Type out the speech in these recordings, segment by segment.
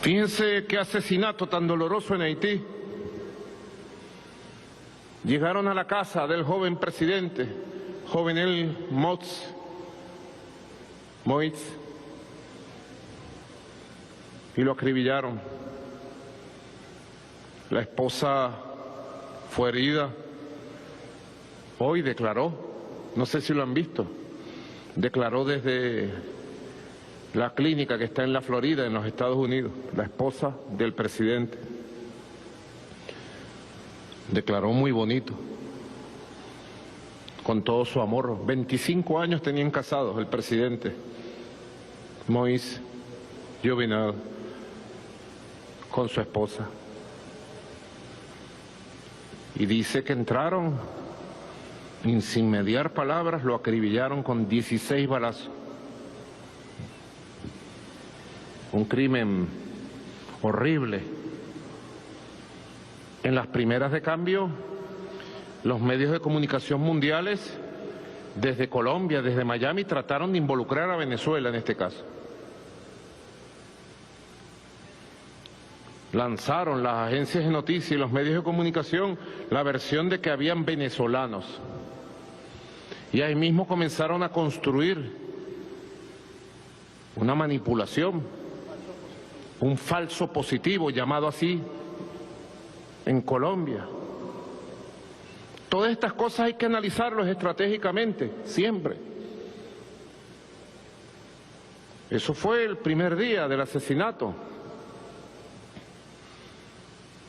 Fíjense qué asesinato tan doloroso en Haití. Llegaron a la casa del joven presidente, Jovenel Moïse, y lo acribillaron. La esposa fue herida. Hoy declaró, no sé si lo han visto, declaró desde la clínica que está en la Florida, en los Estados Unidos, la esposa del presidente. Declaró muy bonito, con todo su amor. 25 años tenían casados el presidente Moïse Jovenel con su esposa. Y dice que entraron y sin mediar palabras lo acribillaron con 16 balazos. Un crimen horrible. En las primeras de cambio, los medios de comunicación mundiales, desde Colombia, desde Miami, trataron de involucrar a Venezuela en este caso. Lanzaron las agencias de noticias y los medios de comunicación la versión de que habían venezolanos. Y ahí mismo comenzaron a construir una manipulación, un falso positivo llamado así en Colombia. Todas estas cosas hay que analizarlas estratégicamente, siempre. Eso fue el primer día del asesinato.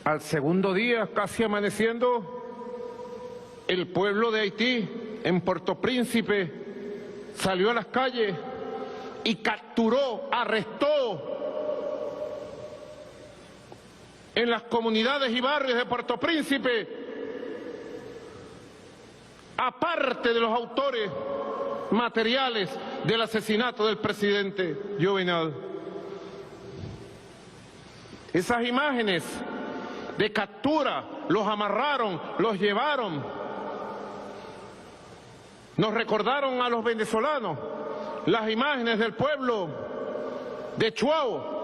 Al segundo día, casi amaneciendo, el pueblo de Haití, en Puerto Príncipe, salió a las calles y capturó, arrestó en las comunidades y barrios de Puerto Príncipe, aparte de los autores materiales del asesinato del presidente Jovenel. Esas imágenes de captura, los amarraron, los llevaron, nos recordaron a los venezolanos las imágenes del pueblo de Chuao,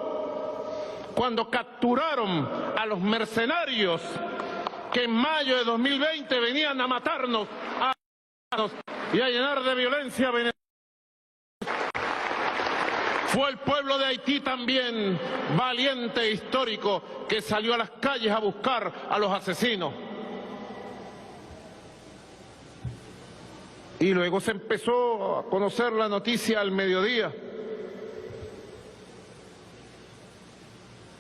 cuando capturaron a los mercenarios que en mayo de 2020 venían a matarnos y a llenar de violencia a Venezuela. Fue el pueblo de Haití también, valiente e histórico, que salió a las calles a buscar a los asesinos. Y luego se empezó a conocer la noticia al mediodía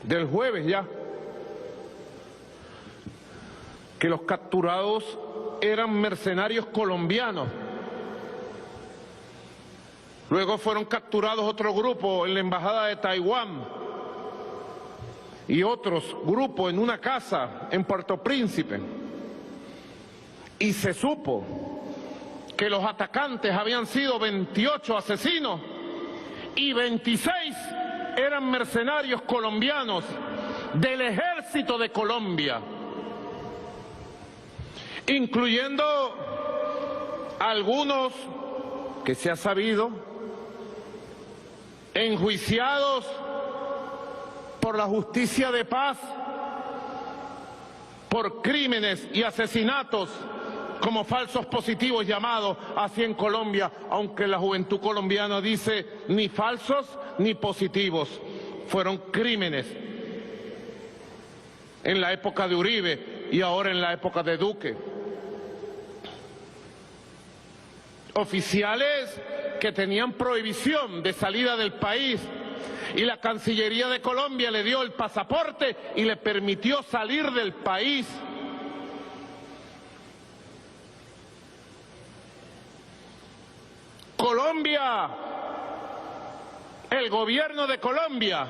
del jueves ya, que los capturados eran mercenarios colombianos. Luego fueron capturados otro grupo en la embajada de Taiwán y otros grupos en una casa en Puerto Príncipe. Y se supo que los atacantes habían sido 28 asesinos y 26 eran mercenarios colombianos del ejército de Colombia, incluyendo algunos que se ha sabido enjuiciados por la justicia de paz por crímenes y asesinatos como falsos positivos llamados así en Colombia, aunque la juventud colombiana dice ni falsos ni positivos, fueron crímenes en la época de Uribe y ahora en la época de Duque. Oficiales que tenían prohibición de salida del país y la Cancillería de Colombia le dio el pasaporte y le permitió salir del país. Colombia, el gobierno de Colombia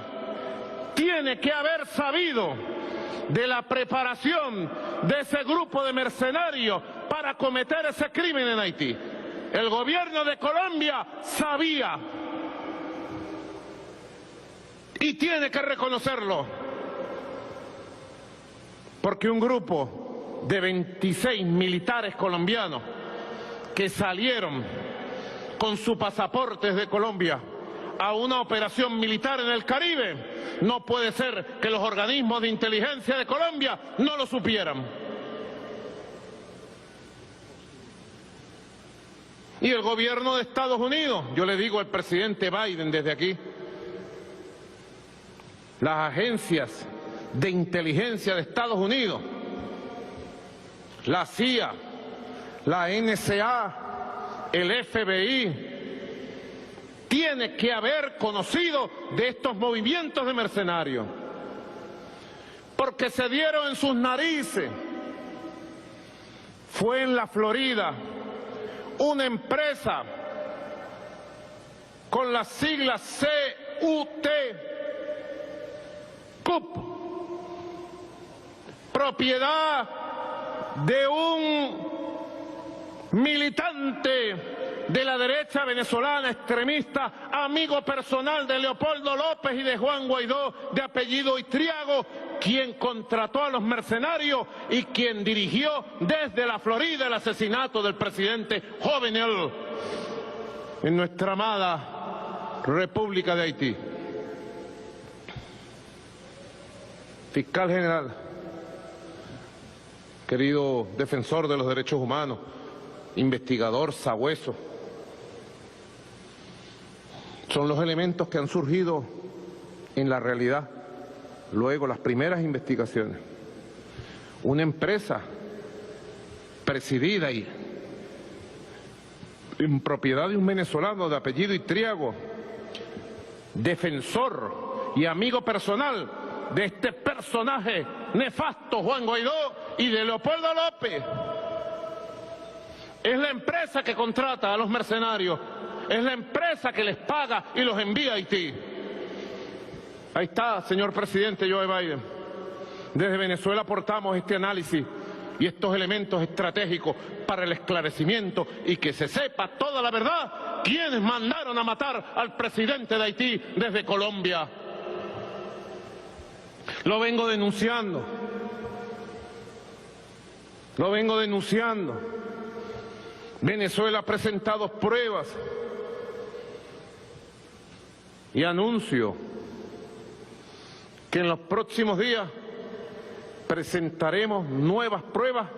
tiene que haber sabido de la preparación de ese grupo de mercenarios para cometer ese crimen en Haití. El gobierno de Colombia sabía y tiene que reconocerlo, porque un grupo de 26 militares colombianos que salieron con sus pasaportes de Colombia a una operación militar en el Caribe, no puede ser que los organismos de inteligencia de Colombia no lo supieran. Y el gobierno de Estados Unidos, yo le digo al presidente Biden desde aquí, las agencias de inteligencia de Estados Unidos, la CIA, la NSA, el FBI, tiene que haber conocido de estos movimientos de mercenarios, porque se dieron en sus narices. Fue en la Florida una empresa con las siglas CUP, propiedad de un militante de la derecha venezolana extremista, amigo personal de Leopoldo López y de Juan Guaidó, de apellido Itriago, quien contrató a los mercenarios y quien dirigió desde la Florida el asesinato del presidente Jovenel en nuestra amada República de Haití. Fiscal General, querido defensor de los derechos humanos, investigador sabueso, son los elementos que han surgido en la realidad. Luego, las primeras investigaciones. Una empresa presidida y en propiedad de un venezolano de apellido Itriago, defensor y amigo personal de este personaje nefasto, Juan Guaidó, y de Leopoldo López. Es la empresa que contrata a los mercenarios, es la empresa que les paga y los envía a Haití. Ahí está, señor presidente Joe Biden. Desde Venezuela aportamos este análisis y estos elementos estratégicos para el esclarecimiento y que se sepa toda la verdad quiénes mandaron a matar al presidente de Haití desde Colombia. Lo vengo denunciando. Venezuela ha presentado pruebas y anuncio que en los próximos días presentaremos nuevas pruebas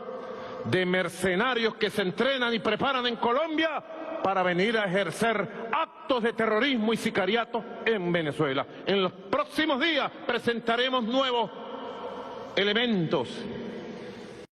de mercenarios que se entrenan y preparan en Colombia para venir a ejercer actos de terrorismo y sicariato en Venezuela. En los próximos días presentaremos nuevos elementos